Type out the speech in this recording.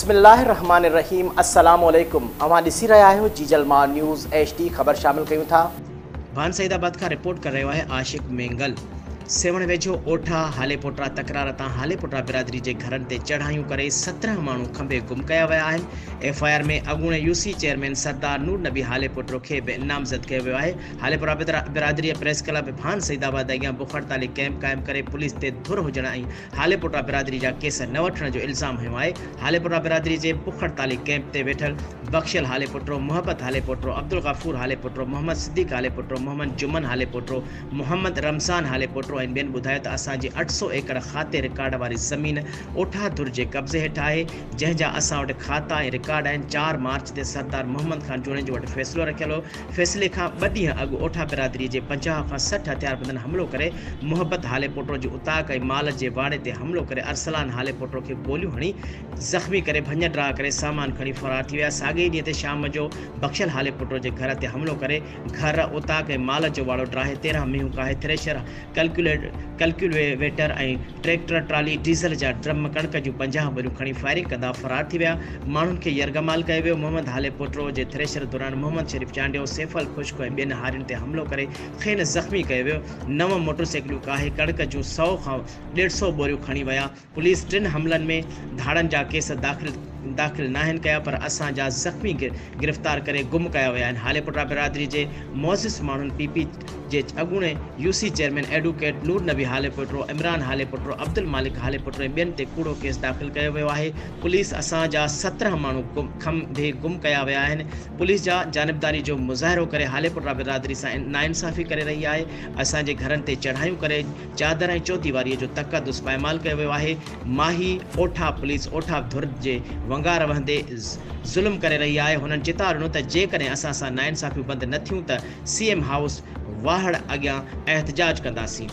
बिस्मिल्लाहिर्रहमानिर्रहीम। अस्सलामुअलैकुम। अवां ॾिसी रहिया आहियो जीजलमां न्यूज़ HD। ख़बर शामिल कयूं था। भान सईदाबाद का रिपोर्ट कर रहे है आशिक मेंगल। सेवण वेझो ओठा हाले पोटरा तकरार तां हाले पोटरा बिरादरी के घर ते चढ़ाइयों करे 17 माण्हू खंबे गुम कया विया आहिनि। FIR में अॻूणे UC चेयरमैन सरदार नूर नबी हाले पोटरो खे बि नामज़द कयो वियो आहे। हाले पोटरा बिरादरी प्रेस क्लब भान सईदाबाद अॻियां बुख हड़ताली कैंप क़ाइम करे पुलिस ते धुर हुजण ऐं हाले पोटरा बिरादरी जा केस न वठण जो इल्ज़ाम हयो आहे। हाले पोटरा बिरादरी जे बुख हड़ताली कैंप ते वेठल बख्शल हाले पोटरो, मोहब्बत हाले पोटरो, अब्दुल गफूर हाले पोटरो, मोहम्मद सिद्दीक हाले पोटरो, मोहम्मद जुमन हाले पोटरो, मोहम्मद रमज़ान हाले पोटरो ऐं ॿियनि ॿुधायो त असांजी 800 एकड़ खाते रिकॉर्ड वारी ज़मीन ओठा धुर जे कब्ज़े हेठि आहे, जंहिंजा असां वटि खाता ऐं रिकॉर्ड आहिनि। 4 मार्च ते सरदार मोहम्मद खान चूणे जो वटि फ़ैसिलो रखियल हो। फ़ैसिले खां 2 ॾींहं अॻु ओठा बिरादरी जे 50 खां 60 हथियारबंदनि हमलो करे मोहब्बत हाले पोटरो जे उताक ऐं माल जे वाड़े ते हमलो करे अरसलान हाले पोटरो खे गोलियूं हणी ज़ख़्मी करे भञ ड्रा करे सामान खणी फरार थी विया। साॻे ॾींहं ते शाम जो बख्शल हाले पोटरो जे घर ते हमलो करे घर, उताक ऐं माल जो वाड़ो ड्राहे 13 मींहं काहे थ्रेशर, कैलकुलेटर ऐं ट्रैक्टर ट्राली, डीज़ल जा ड्रम, कणक जूं 50 बोरियूं खणी फायरिंग कंदा फरार थी विया। माण्हुनि खे यरगमाल कयो वियो। मोहम्मद हाले पोटरो जे थ्रेशर दौरान मोहम्मद शरीफ चांडियो, सैफल खुश्क ऐं ॿियनि हारियुनि ते हमलो करे खेनि ज़ख़्मी कयो वियो। 9 मोटरसाइकिलूं काहे कणक जूं 100 खां 150 बोरियूं खणी विया। पुलिस 3 हमलनि में धाड़नि जा केस दाख़िल नाहिनि कया, पर असां जा ज़ख़्मी गिरफ़्तार करे गुम कया विया आहिनि। हाले पोटरा बिरादरी जे मुअज़्ज़िज़ माण्हुनि PP जे अॻूणे UC चेयरमैन एडवोकेट नूर नबी हाले पोटरो, इमरान हाले पोटरो, अब्दुल मालिक हाले पोटरो ऐं ॿियनि ते कूड़ो केस दाख़िल कयो वियो आहे। पुलिस असांजा 17 माण्हू खंबे गुम कया विया आहिनि। पुलिस जा जानिबदारी जो मुज़ाहिरो करे हाले पोटरा बिरादरी सां नाइंसाफ़ी करे रही आहे। असांजे घरनि ते चढ़ाइयूं करे चादर ऐं चौथीवारीअ जो तक़दुस पायमाल कयो वियो आहे। माही ओठा पुलिस ओठा धुर जे वंगार वहंदे ज़ुल्म करे रही आहे। हुननि चेतावनी त जेकॾहिं असां सां नाइंसाफ़ियूं बंदि न थियूं त CM हाउस वाहड़ अॻियां एहतजाज कंदासीं।